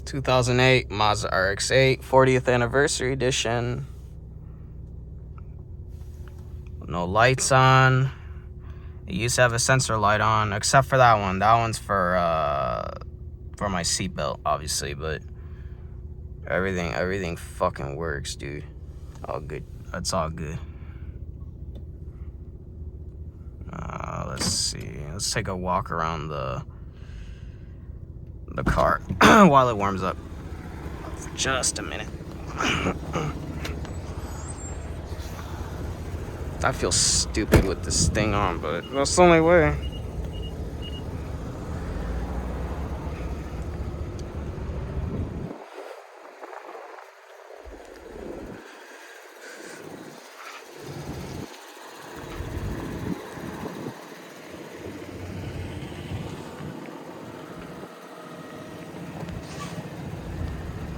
...2008 Mazda RX8 40th anniversary edition. No lights on. It used to have a sensor light on, except for that one. That one's for my seatbelt, obviously, but everything fucking works, dude. All good. That's all good. Let's see. Let's take a walk around the car while it warms up for just a minute. I feel stupid with this thing on, but that's the only way.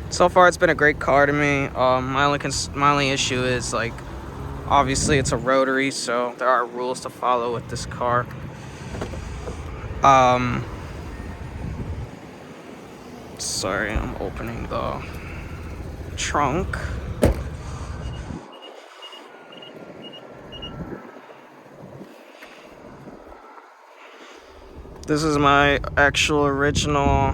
So far, it's been a great car to me. My only issue is, like, obviously it's a Rotary, so there are rules to follow with this car. Sorry, I'm opening the trunk. This is my actual original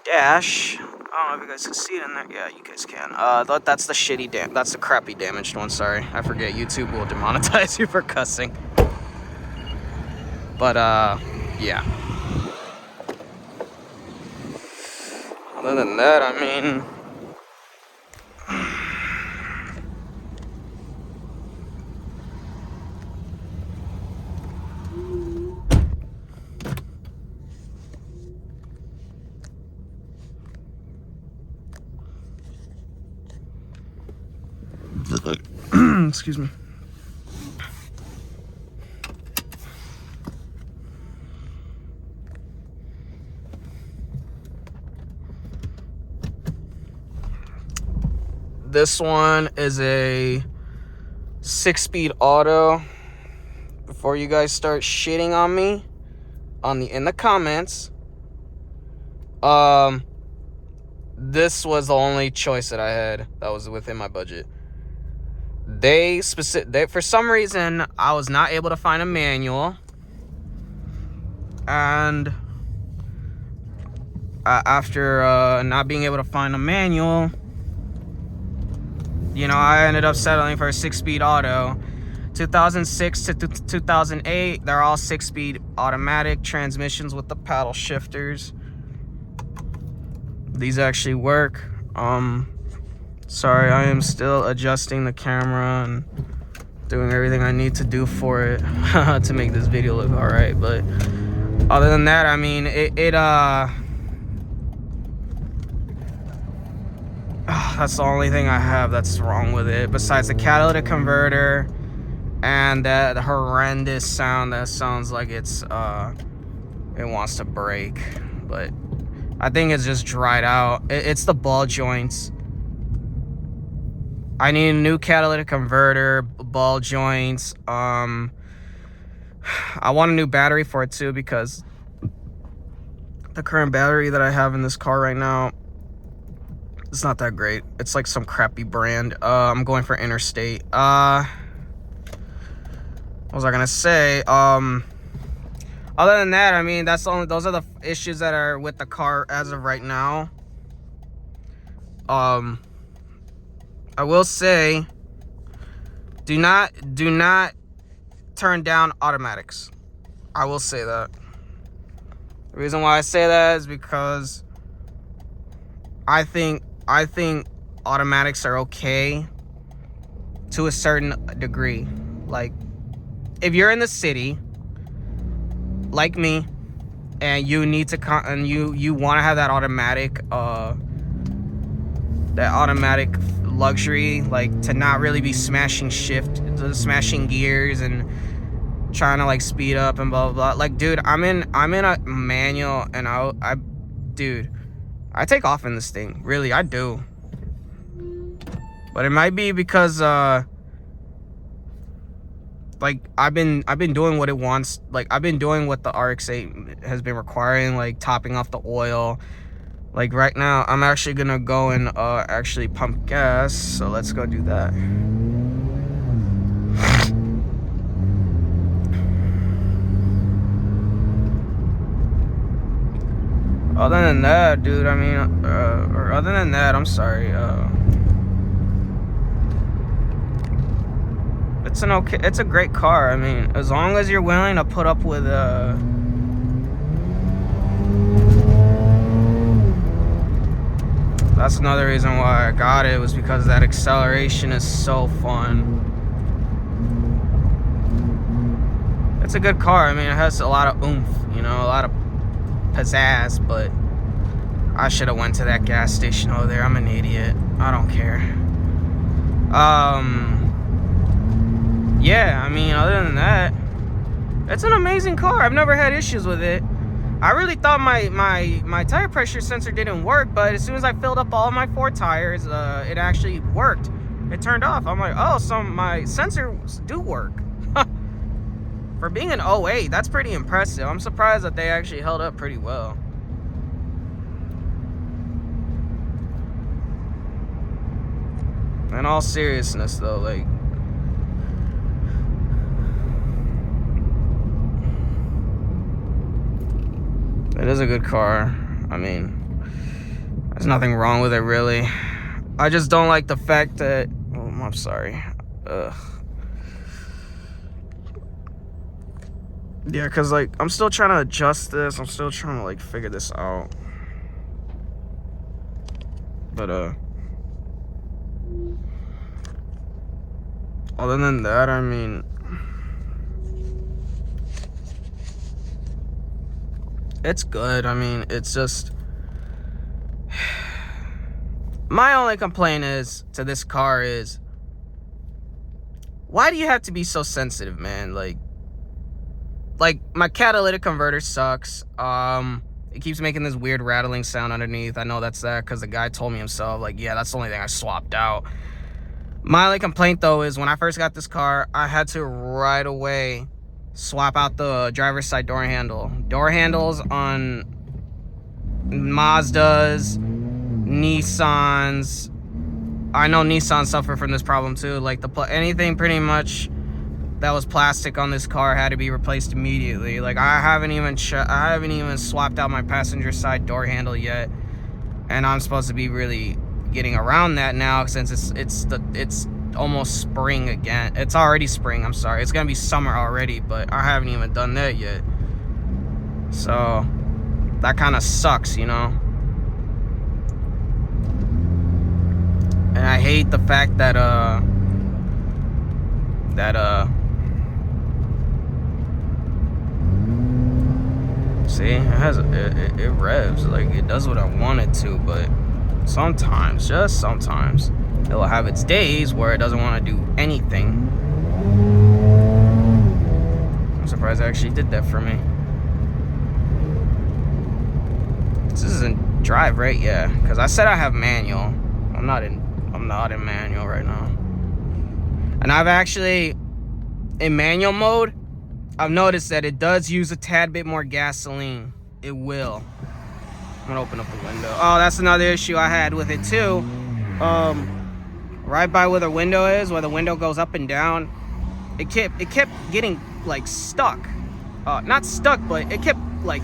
dash. I don't know if you guys can see it in there. Yeah, you guys can. That's the that's the crappy damaged one. Sorry, I forget. YouTube will demonetize you for cussing. But yeah. Other than that, I mean, excuse me. This one is a 6-speed auto. Before you guys start shitting on me in the comments, this was the only choice that I had that was within my budget. They for some reason I was not able to find a manual, and after not being able to find a manual, you know, I ended up settling for a 6-speed auto. 2006 to 2008, they're all 6-speed automatic transmissions with the paddle shifters. These actually work. Sorry, I am still adjusting the camera and doing everything I need to do for it to make this video look alright. But other than that, I mean, that's the only thing I have that's wrong with it, besides the catalytic converter and that horrendous sound that sounds like it wants to break. But I think it's just dried out. It's the ball joints. I need a new catalytic converter, ball joints. I want a new battery for it too, because the current battery that I have in this car right now, it's not that great. It's like some crappy brand. I'm going for Interstate. What was I gonna say? Other than that, I mean, those are the issues that are with the car as of right now. I will say, do not turn down automatics. I will say that. The reason why I say that is because I think automatics are okay to a certain degree. Like, if you're in the city like me and you need to you want to have that automatic luxury, like, to not really be smashing gears and trying to like speed up and blah blah blah. Like, dude, I'm in a manual, and dude, I take off in this thing, really, I do. But it might be because Like, I've been doing what it wants. Like, I've been doing what the RX8 has been requiring, like topping off the oil. Like right now, I'm actually gonna go and actually pump gas. So let's go do that. Other than that, dude, I mean, or other than that, I'm sorry. It's a great car. I mean, as long as you're willing to put up with that's another reason why I got it, was because that acceleration is so fun. It's a good car. I mean, it has a lot of oomph, you know, a lot of pizzazz, but I should have went to that gas station over there. I'm an idiot. I don't care. Yeah, I mean, other than that, it's an amazing car. I've never had issues with it. I really thought my tire pressure sensor didn't work, but as soon as I filled up all of my 4 tires, it actually worked. It turned off. I'm like, oh, so my sensors do work. For being an 08, that's pretty impressive. I'm surprised that they actually held up pretty well. In all seriousness, though, like, it is a good car. I mean, there's nothing wrong with it, really. I just don't like the fact that... Oh, I'm sorry. Ugh. Yeah, because, like, I'm still trying to adjust this. I'm still trying to, like, figure this out. But, other than that, I mean... It's good. I mean, it's just... My only complaint is to this car is... Why do you have to be so sensitive, man? Like, my catalytic converter sucks. It keeps making this weird rattling sound underneath. I know that's that because the guy told me himself, like, yeah, that's the only thing I swapped out. My only complaint, though, is when I first got this car, I had to right away swap out the driver's side door handle. Door handles on Mazdas, Nissans. I know Nissan suffer from this problem too. Like, anything pretty much that was plastic on this car had to be replaced immediately. Like, I haven't even swapped out my passenger side door handle yet, and I'm supposed to be really getting around that now since it's almost spring again. It's already spring, I'm sorry. It's gonna be summer already, but I haven't even done that yet. So that kind of sucks, you know. And I hate the fact that see, it revs, like, it does what I want it to, but sometimes, just sometimes, it'll have its days where it doesn't want to do anything. I'm surprised it actually did that for me. This isn't drive, right? Yeah, because I said I have manual. I'm not in manual right now. And I've actually, in manual mode, I've noticed that it does use a tad bit more gasoline. It will. I'm gonna open up the window. Oh, that's another issue I had with it too. Right by where the window is, where the window goes up and down, it kept getting like stuck. Not stuck, but it kept like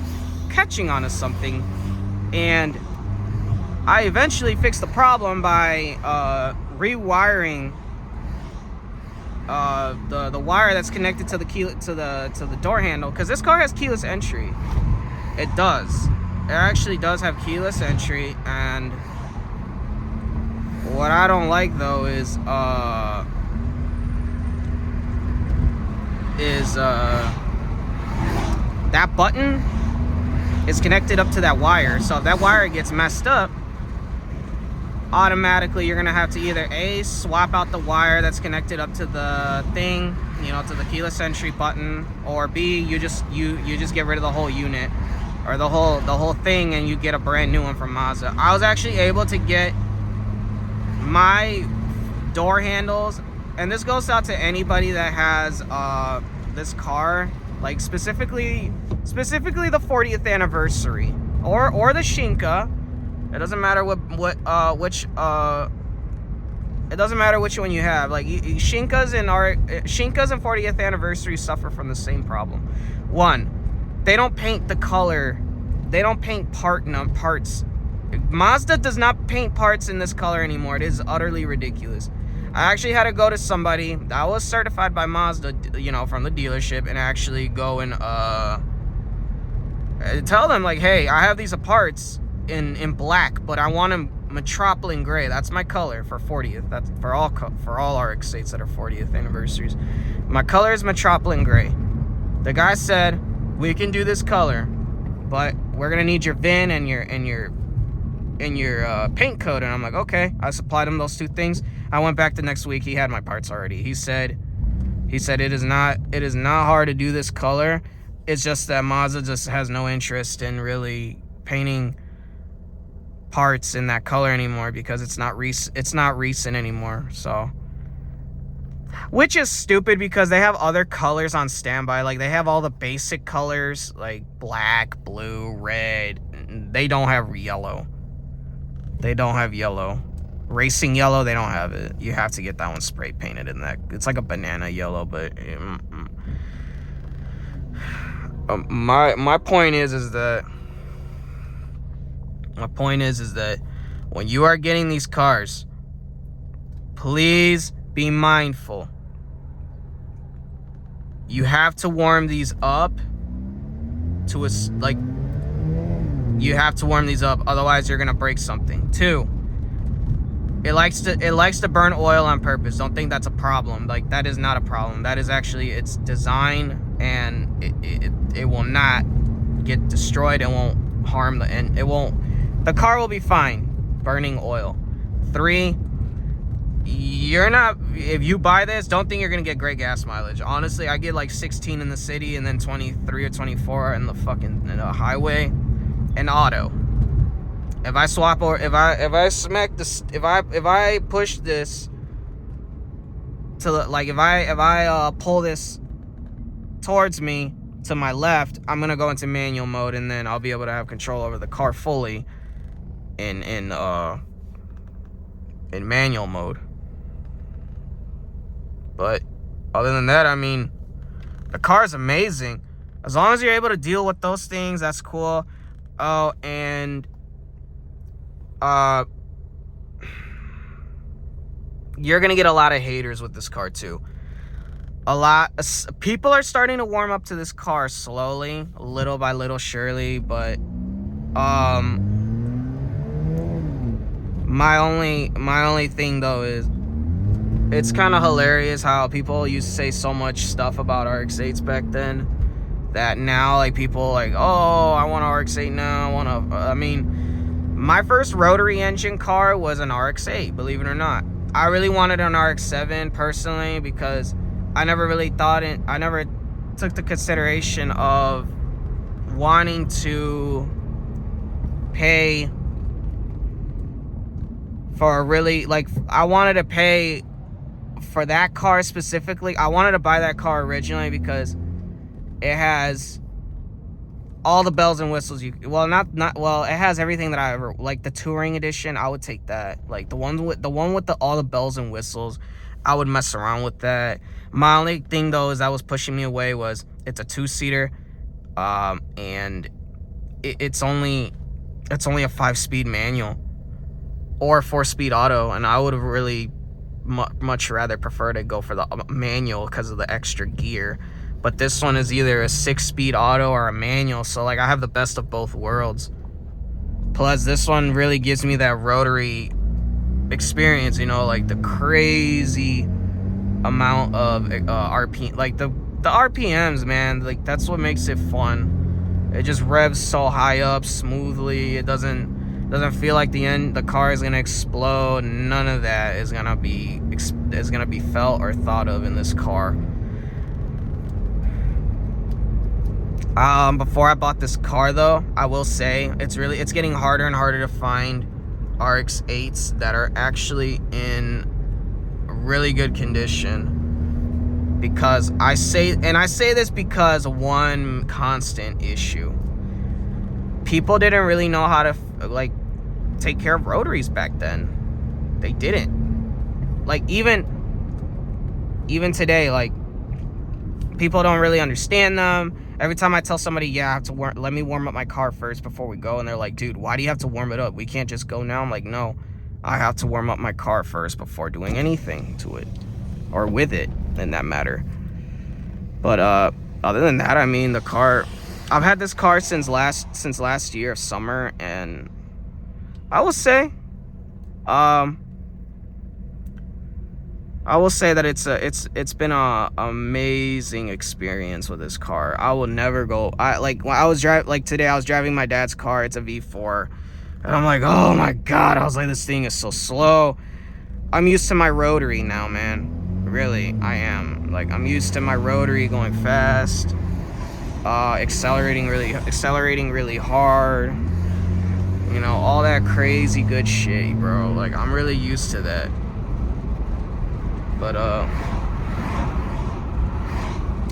catching onto something. And I eventually fixed the problem by rewiring the wire that's connected to the door handle, because this car has keyless entry. It does. It actually does have keyless entry, and what I don't like though is that button is connected up to that wire. So if that wire gets messed up, automatically you're gonna have to either A, swap out the wire that's connected up to the thing, you know, to the keyless entry button, or B, you just get rid of the whole unit or the whole thing, and you get a brand new one from Mazda. I was actually able to get my door handles and this goes out to anybody that has this car, like specifically the 40th anniversary or the Shinka. It doesn't matter which it doesn't matter which one you have. Like Shinkas and 40th anniversary suffer from the same problem. One, they don't paint the color. They don't paint parts. Mazda does not paint parts in this color anymore. It is utterly ridiculous. I actually had to go to somebody that was certified by Mazda, from the dealership, and actually go and tell them, like, hey, I have these parts in black, but I want them Metropolitan gray. That's my color for 40th. That's for all RX8s that are 40th anniversaries. My color is Metropolitan gray. The guy said, we can do this color, but we're gonna need your VIN and your paint code. And I'm like, okay. I supplied him those two things. I went back the next week. He had my parts already. He said it is not hard to do this color. It's just that Mazda just has no interest in really painting parts in that color anymore because it's not recent anymore. So, which is stupid because they have other colors on standby. Like, they have all the basic colors like black, blue, red. They don't have yellow. Racing yellow, they don't have it. You have to get that one spray painted in that. It's like a banana yellow, but my point is that when you are getting these cars, please be mindful. You have to warm these up otherwise you're gonna break something. 2, it likes to burn oil on purpose. Don't think that's a problem. Like, that is not a problem. That is actually its design, and it will not get destroyed. It won't harm the car will be fine burning oil. 3, if you buy this, don't think you're gonna get great gas mileage. Honestly, I get like 16 in the city and then 23 or 24 in the highway and auto. If I swap, or if I push this to, like, if I pull this towards me to my left, I'm gonna go into manual mode, and then I'll be able to have control over the car fully in manual mode. But other than that, I mean, the car is amazing. As long as you're able to deal with those things, that's cool. Oh, and you're gonna get a lot of haters with this car too. People are starting to warm up to this car slowly, little by little, surely. But my only thing though is, it's kind of hilarious how people used to say so much stuff about RX8s back then, that now, like, people like, oh, I want an RX8 now. I mean, my first rotary engine car was an RX8, believe it or not. I really wanted an RX-7 personally, because I never took the consideration of wanting to pay for a really, like, I wanted to pay for that car specifically. I wanted to buy that car originally because it has all the bells and whistles. It has everything that I ever, like the touring edition. I would take that. Like the one with all the bells and whistles, I would mess around with that. My only thing though is that was pushing me away was it's a 2-seater, and it's only a 5-speed manual or 4-speed auto, and I would have really much rather prefer to go for the manual because of the extra gear. But this one is either a 6-speed auto or a manual, so like I have the best of both worlds. Plus this one really gives me that rotary experience, like the crazy amount of RPM, like the RPMs, man. Like, that's what makes it fun. It just revs so high up smoothly. It doesn't feel like the car is gonna explode. None of that is gonna be felt or thought of in this car. Before I bought this car though, I will say it's getting harder and harder to find RX8s that are actually in really good condition. Because I say this because of one constant issue. People didn't really know how to like take care of rotaries back then. They didn't. Like even today, like people don't really understand them. Every time I tell somebody, yeah, I have to let me warm up my car first before we go, and they're like, dude, why do you have to warm it up? We can't just go now. I'm like, no, I have to warm up my car first before doing anything to it or with it in that matter. But other than that, I mean, the car, I've had this car since last year, summer, and I will say that it's been a amazing experience with this car. I will never go. When I was today, I was driving my dad's car. It's a V4, and I'm like, oh my god! I was like, this thing is so slow. I'm used to my Rotary now, man. Really, I am. Like, I'm used to my Rotary going fast, accelerating really hard. You know, all that crazy good shit, bro. Like, I'm really used to that. But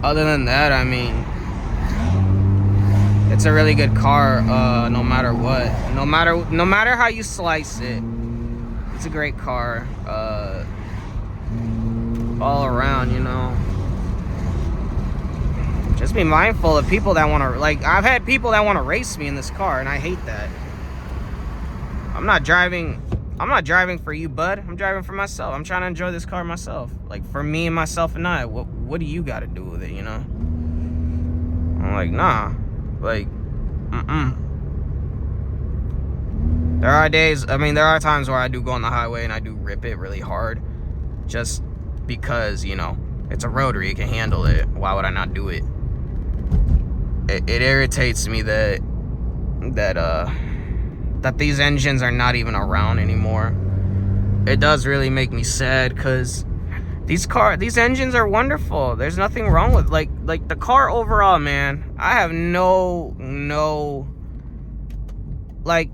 other than that, I mean, it's a really good car. No matter what, no matter how you slice it, it's a great car. All around, you know. Just be mindful of people that want to, like, I've had people that want to race me in this car, and I hate that. I'm not driving for you, bud. I'm driving for myself. I'm trying to enjoy this car myself. Like, for me and myself and I. What do you got to do with it, you know? I'm like, nah. Like, There are times where I do go on the highway and I do rip it really hard. Just because, you know, it's a Rotary, it can handle it. Why would I not do it? It irritates me that these engines are not even around anymore. It does really make me sad, because these engines are wonderful. There's nothing wrong with like the car overall, man. I have no like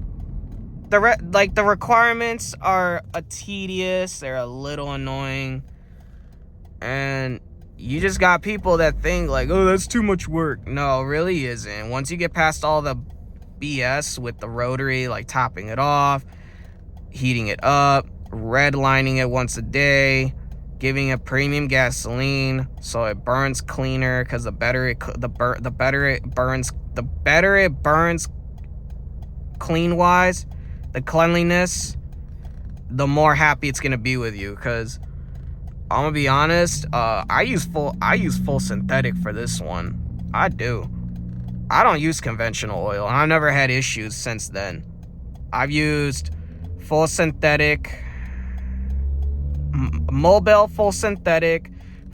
the requirements are tedious. They're a little annoying. And you just got people that think like, oh, that's too much work. No, it really isn't. Once you get past all the BS with the Rotary, like topping it off, heating it up, redlining it once a day, giving it premium gasoline so it burns cleaner, because the better it burns clean wise, the cleanliness, the more happy it's gonna be with you. Because I'm gonna be honest, I use full synthetic for this one. I do. I don't use conventional oil, and I've never had issues since then. I've used full synthetic, Mobile full synthetic,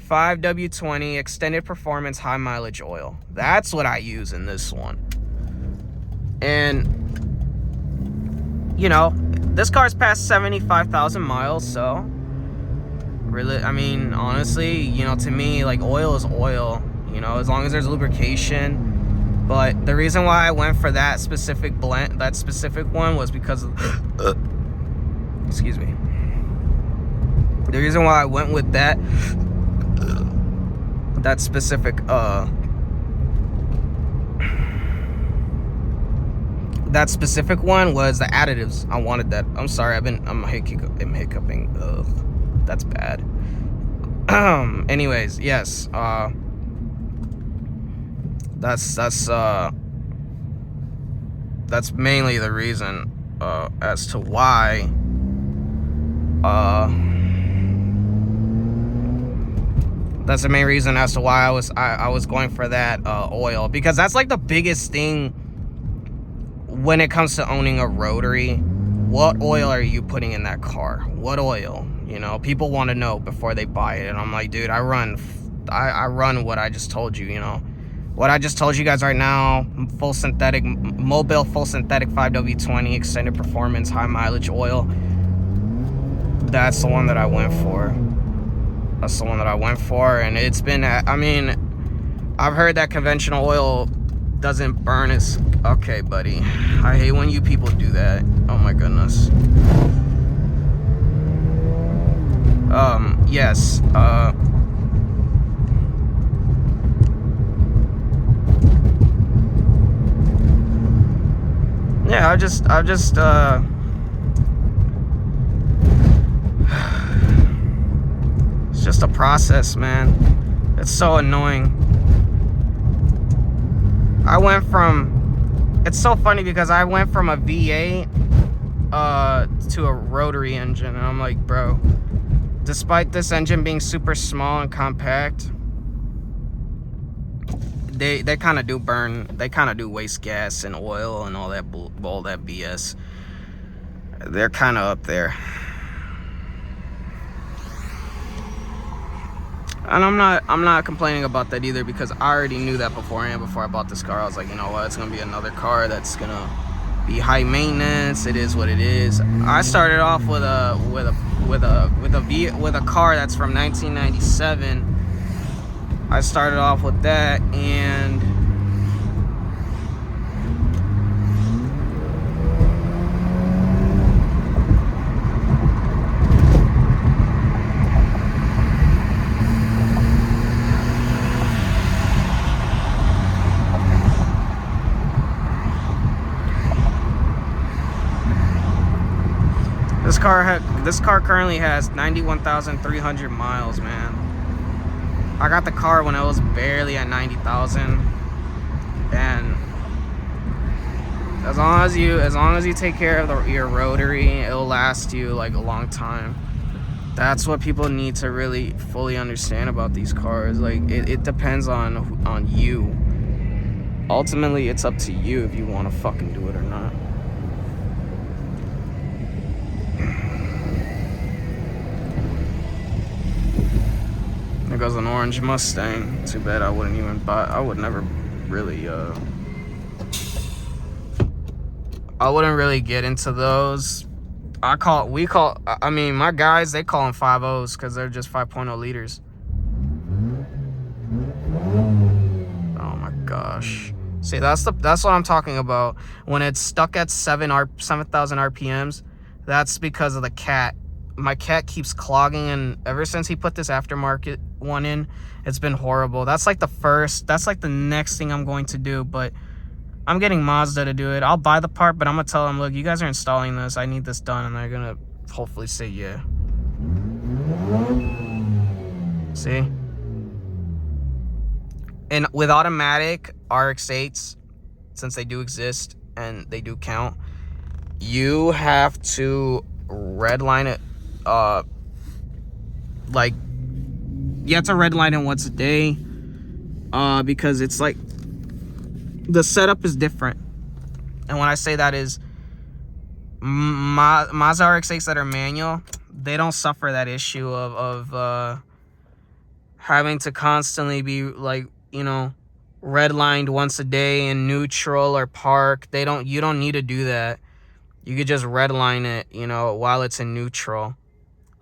5W20 extended performance high mileage oil. That's what I use in this one. And you know, this car's passed 75,000 miles, so really, I mean, honestly, you know, to me, like, oil is oil, you know, as long as there's lubrication. But the reason why I went for that specific blend, that specific one, was because of excuse me. The reason why I went with that specific one was the additives. I wanted that. I'm sorry, I'm hiccuping. Ugh, that's bad. Anyways, yes. That's mainly the reason as to why that's the main reason as to why I was going for that oil, because that's like the biggest thing when it comes to owning a Rotary. What oil are you putting in that car? What oil? You know, people want to know before they buy it, and I'm like, dude, I run what I just told you. You know, what I just told you guys right now: full synthetic, Mobile full synthetic 5W20 extended performance high mileage oil. That's the one that I went for. That's the one that I went for, and it's been, I mean, I've heard that conventional oil doesn't burn as, okay, buddy. I hate when you people do that. Oh my goodness. Yes. Yeah, I've just it's just a process, man. It's so annoying. It's so funny because I went from a V8 to a rotary engine, and I'm like, bro, despite this engine being super small and compact, they kind of do burn, they kind of do waste gas and oil and all that BS. They're kind of up there. And I'm not complaining about that either, because I already knew that beforehand. Before I bought this car, I was like, you know what, it's gonna be another car that's gonna be high maintenance. It is what it is. I started off with a car that's from 1997. I started off with that, and this car currently has 91,300 miles, man. I got the car when it was barely at 90,000, and as long as you take care of your rotary, it'll last you like a long time. That's what people need to really fully understand about these cars. Like, it depends on you. Ultimately, it's up to you if you want to fucking do it or not. There goes an orange Mustang. Too bad I wouldn't even buy. I would never really I wouldn't really get into those. I mean, my guys, they call them 5.0s because they're just 5.0 liters. Oh my gosh. See, that's what I'm talking about. When it's stuck at 7,000 RPMs, that's because of the cat. My cat keeps clogging, and ever since he put this aftermarket one in, it's been horrible. That's like the next thing I'm going to do, but I'm getting Mazda to do it. I'll buy the part, but I'm gonna tell them, look, you guys are installing this. I need this done, and they're gonna hopefully say yeah. See? And with automatic RX8s, since they do exist and they do count, you have to redline it. Like, you have to redline it once a day, because it's like the setup is different. And when I say that is, Mazda RX8s that are manual, they don't suffer that issue of having to constantly be, like, you know, redlined once a day in neutral or park. You don't need to do that. You could just redline it, you know, while it's in neutral.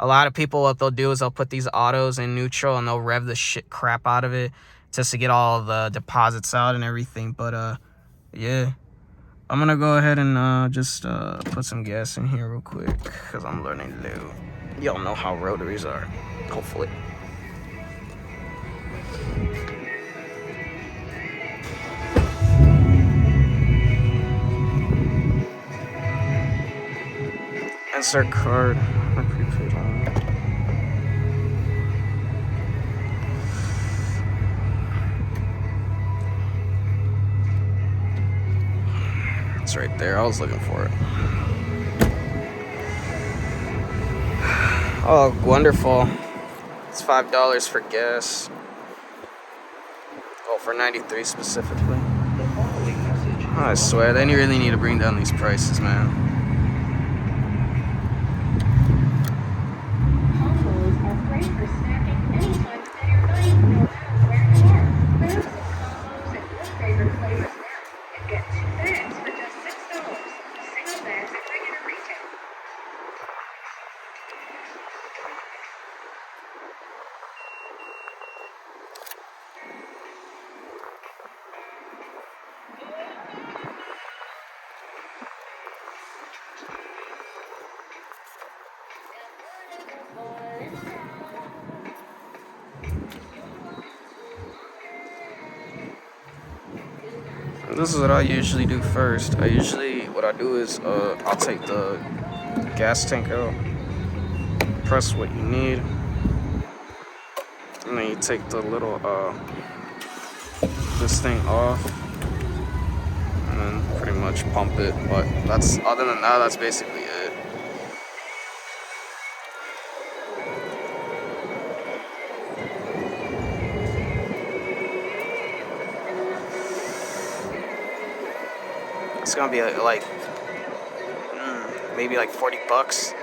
A lot of people, what they'll do is they'll put these autos in neutral and they'll rev the shit crap out of it just to get all the deposits out and everything. But yeah, I'm gonna go ahead and just put some gas in here real quick, because I'm learning new. Y'all know how rotaries are, hopefully. Insert card or prepaid line. It's right there. I was looking for it. Oh, wonderful. It's $5 for gas. Oh, for 93 specifically. I swear, they really need to bring down these prices, man. Tacos are great for snacking anytime of day or night, no matter where you are. Grab some combos and your favorite flavors now, and get 2 bags for just $6. Single bags at regular retail. This is what I usually do first. What I do is, I'll take the gas tank out, press what you need, and then you take the little, this thing off, and then pretty much pump it. But other than that, that's basically it. It's gonna be like maybe like $40.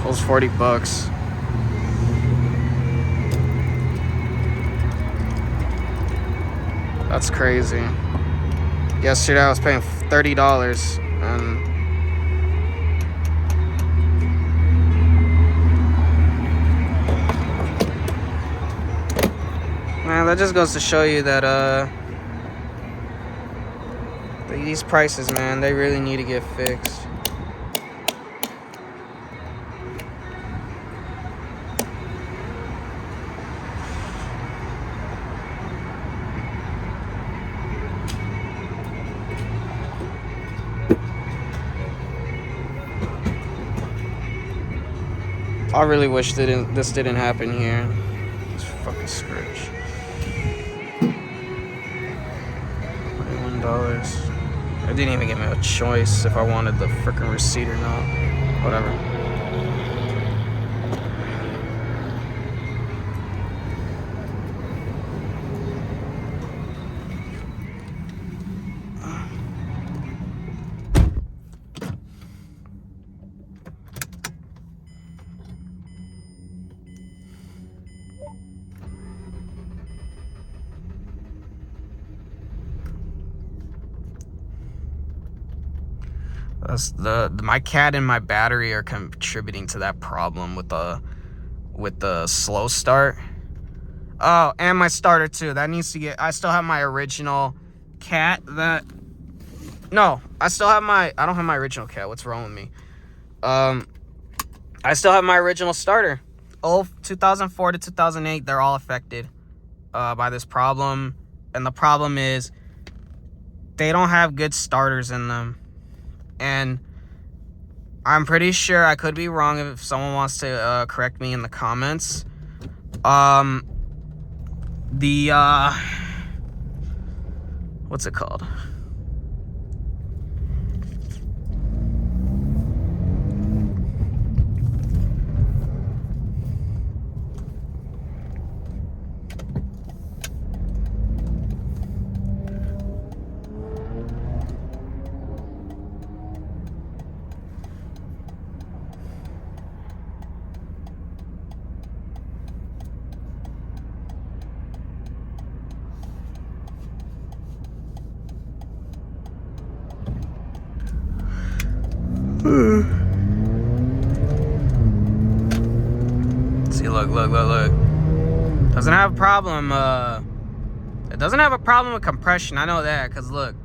Those $40. That's crazy. Yesterday I was paying $30 and man, that just goes to show you that these prices, man, they really need to get fixed. I really wish this didn't happen here. This fucking script. $21. It didn't even give me a choice if I wanted the freaking receipt or not. Whatever. That's my cat and my battery are contributing to that problem with the slow start. Oh, and my starter too. That needs to get. I still have my original cat. I don't have my original cat. What's wrong with me? I still have my original starter. 2004 to 2008. They're all affected by this problem, and the problem is they don't have good starters in them. And I'm pretty sure, I could be wrong if someone wants to correct me in the comments. What's it called? See, look. Doesn't have a problem. It doesn't have a problem with compression. I know that, cause look.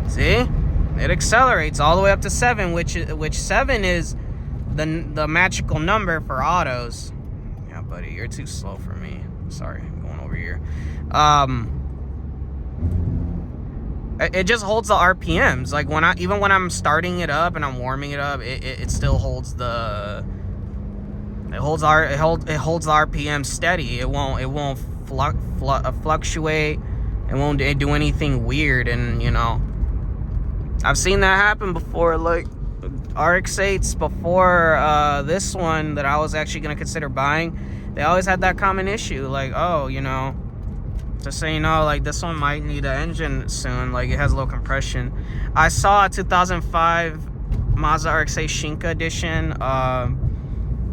See, it accelerates all the way up to 7, which 7 is the magical number for autos. Yeah, buddy, you're too slow for me. Sorry, I'm going over here. It just holds the RPMs. Like even when I'm starting it up and I'm warming it up, it still holds the it holds the RPM steady. It won't fluctuate. It won't do anything weird. And you know, I've seen that happen before. Like RX8s before this one that I was actually going to consider buying, they always had that common issue. Like, oh, you know, just so you know, like, this one might need an engine soon. Like, it has low compression. I saw a 2005 Mazda RX-8 Shinka edition.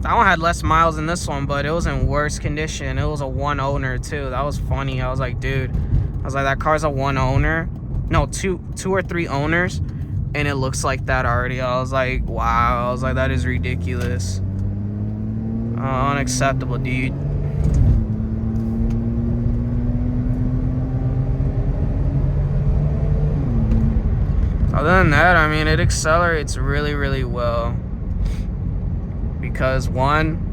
That one had less miles than this one, but it was in worse condition. It was a one owner too. That was funny. I was like, dude, I was like, that car's a one owner. No, two or three owners, and it looks like that already. I was like, wow. I was like, that is ridiculous. Unacceptable, dude. Other than that, I mean, it accelerates really, really well. Because one,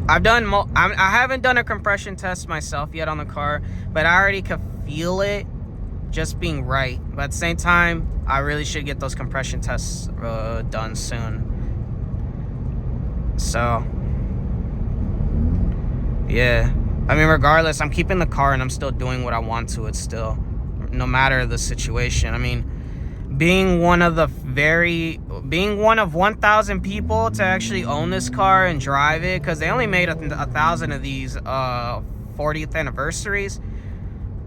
I haven't done a compression test myself yet on the car, but I already could feel it just being right. But at the same time, I really should get those compression tests done soon. So, yeah. I mean, regardless, I'm keeping the car and I'm still doing what I want to it still, no matter the situation. I mean, being one of 1,000 people to actually own this car and drive it, because they only made 1,000 of these 40th anniversaries.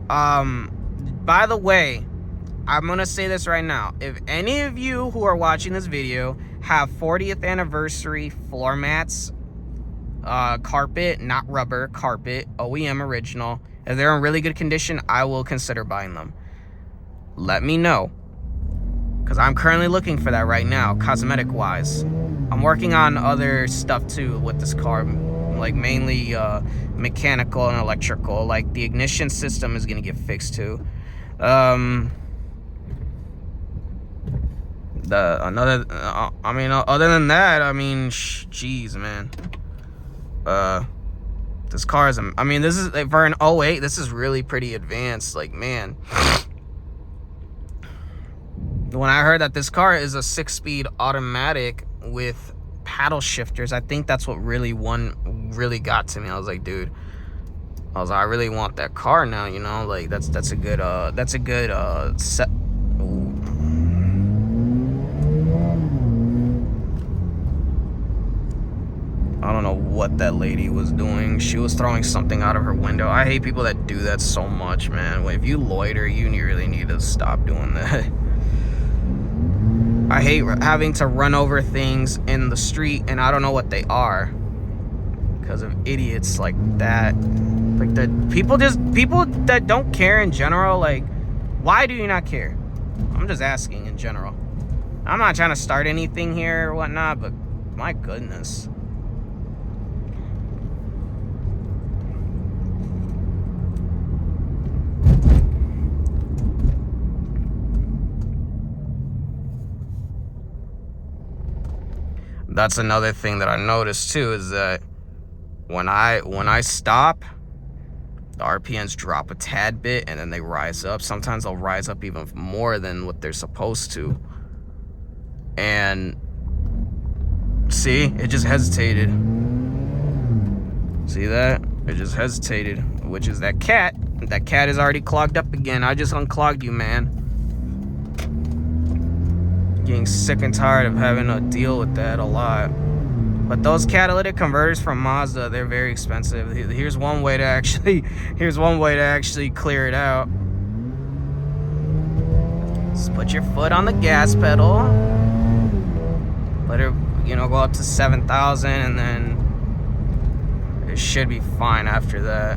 By the way, I'm gonna say this right now: if any of you who are watching this video have 40th anniversary floor mats, carpet, not rubber, carpet, OEM original, if they're in really good condition, I will consider buying them. Let me know, because I'm currently looking for that right now, cosmetic wise. I'm working on other stuff too with this car, like mainly mechanical and electrical. Like the ignition system is gonna get fixed too. Other than that, I mean, jeez, man. This car is, I mean, this is for an 08. This is really pretty advanced. Like, man. When I heard that this car is a 6-speed automatic with paddle shifters, I think that's what really got to me. I was like, dude, I really want that car now, you know? Like, that's a good set. Ooh. I don't know what that lady was doing. She was throwing something out of her window. I hate people that do that so much, man. If you loiter, you really need to stop doing that. I hate having to run over things in the street and I don't know what they are because of idiots like that. Like people that don't care in general. Like, why do you not care? I'm just asking in general. I'm not trying to start anything here or whatnot, but my goodness. That's another thing that I noticed too, is that when I stop, the RPMs drop a tad bit and then they rise up. Sometimes they'll rise up even more than what they're supposed to. And see, it just hesitated. See that? It just hesitated, which is that cat. That cat is already clogged up again. I just unclogged you, man. Getting sick and tired of having to deal with that a lot. But those catalytic converters from Mazda, they're very expensive. Here's one way to actually clear it out. Just put your foot on the gas pedal. Let it, go up to 7,000, and then it should be fine after that.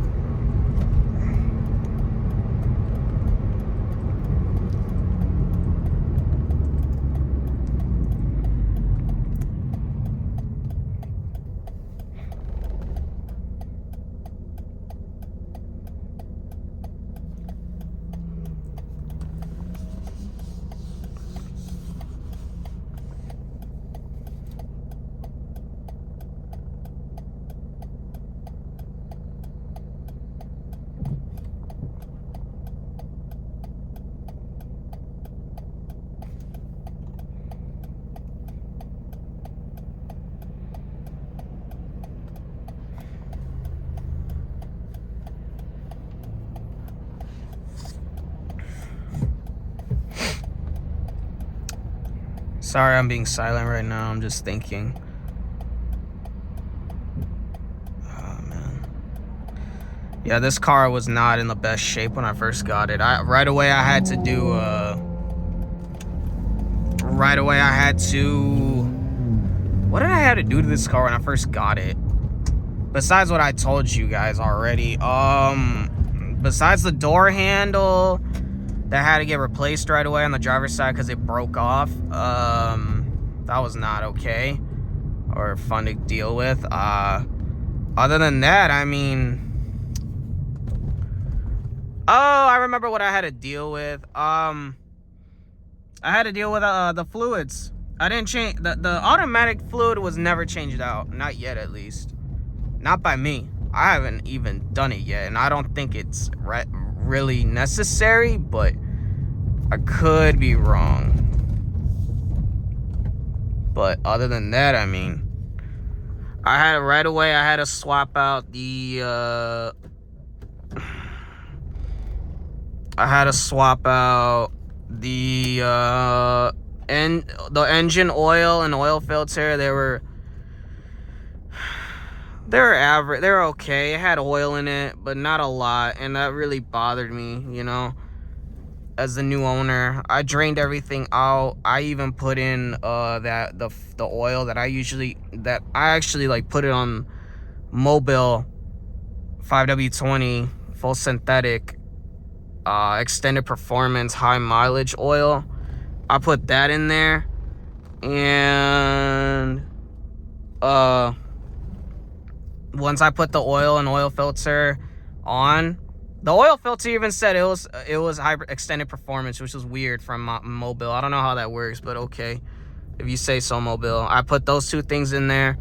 Sorry, I'm being silent right now. I'm just thinking. Oh, man. Yeah, this car was not in the best shape when I first got it. Right away I had to do, what did I have to do to this car when I first got it? Besides what I told you guys already. Besides the door handle that had to get replaced right away on the driver's side because it broke off. That was not okay or fun to deal with. Other than that, I mean, oh, I remember what I had to deal with. I had to deal with the fluids. I didn't change the automatic fluid was never changed out, not yet at least, not by me. I haven't even done it yet, and I don't think it's really necessary, but I could be wrong. But other than that, I mean, I had to swap out the the engine oil and oil filter. They were average. They were okay. It had oil in it, but not a lot, and that really bothered me, you know. As the new owner, I drained everything out. I even put in the oil that I actually like put it on Mobile 5W20 full synthetic extended performance high mileage oil. I put that in there, and once I put the oil and oil filter on, the oil filter even said it was high extended performance, which was weird from Mobile. I don't know how that works, but okay, if you say so, Mobile. I put those two things in there,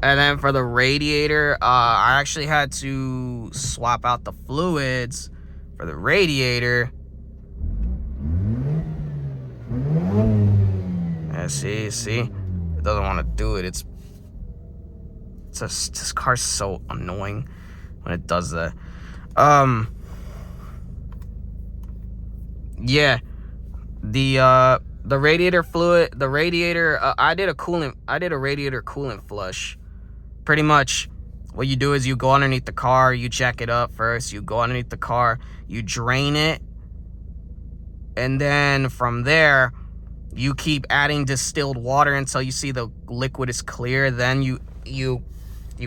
and then for the radiator, I actually had to swap out the fluids for the radiator. Yeah, see, it doesn't want to do it. This car's so annoying when it does that. Yeah, the radiator fluid, I did a radiator coolant flush. Pretty much what you do is you go underneath the car, you jack it up first, you go underneath the car, you drain it, and then from there you keep adding distilled water until you see the liquid is clear. Then you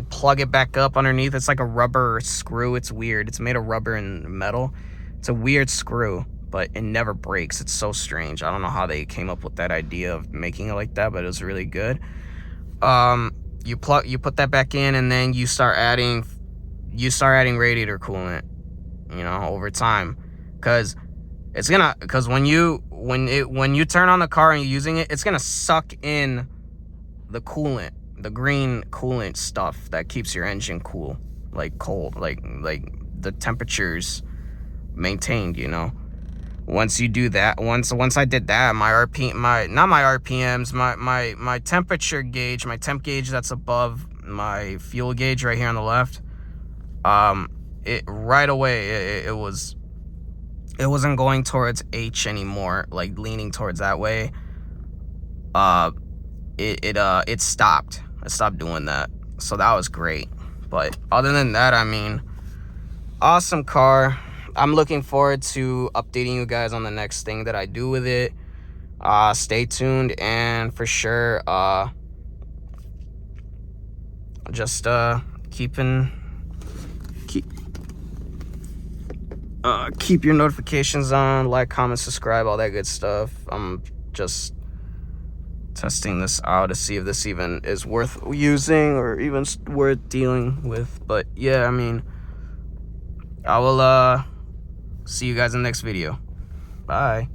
plug it back up underneath. It's like a rubber screw. It's weird. It's made of rubber and metal. It's a weird screw, but it never breaks. It's so strange. I don't know how they came up with that idea of making it like that, but it was really good. You put that back in, and then you start adding radiator coolant, you know, over time, because when you turn on the car and you're using it, it's gonna suck in the coolant, the green coolant stuff that keeps your engine cool, like cold, like the temperatures maintained, you know. Once you do that, once I did that, my temperature gauge, my temp gauge that's above my fuel gauge right here on the left, it right away it wasn't going towards H anymore, like leaning towards that way. It stopped. It stopped doing that. So that was great. But other than that, I mean, awesome car. I'm looking forward to updating you guys on the next thing that I do with it. Stay tuned, and for sure, just keep your notifications on, like, comment, subscribe, all that good stuff. I'm just testing this out to see if this even is worth using or even worth dealing with. But yeah, I mean, I will see you guys in the next video. Bye.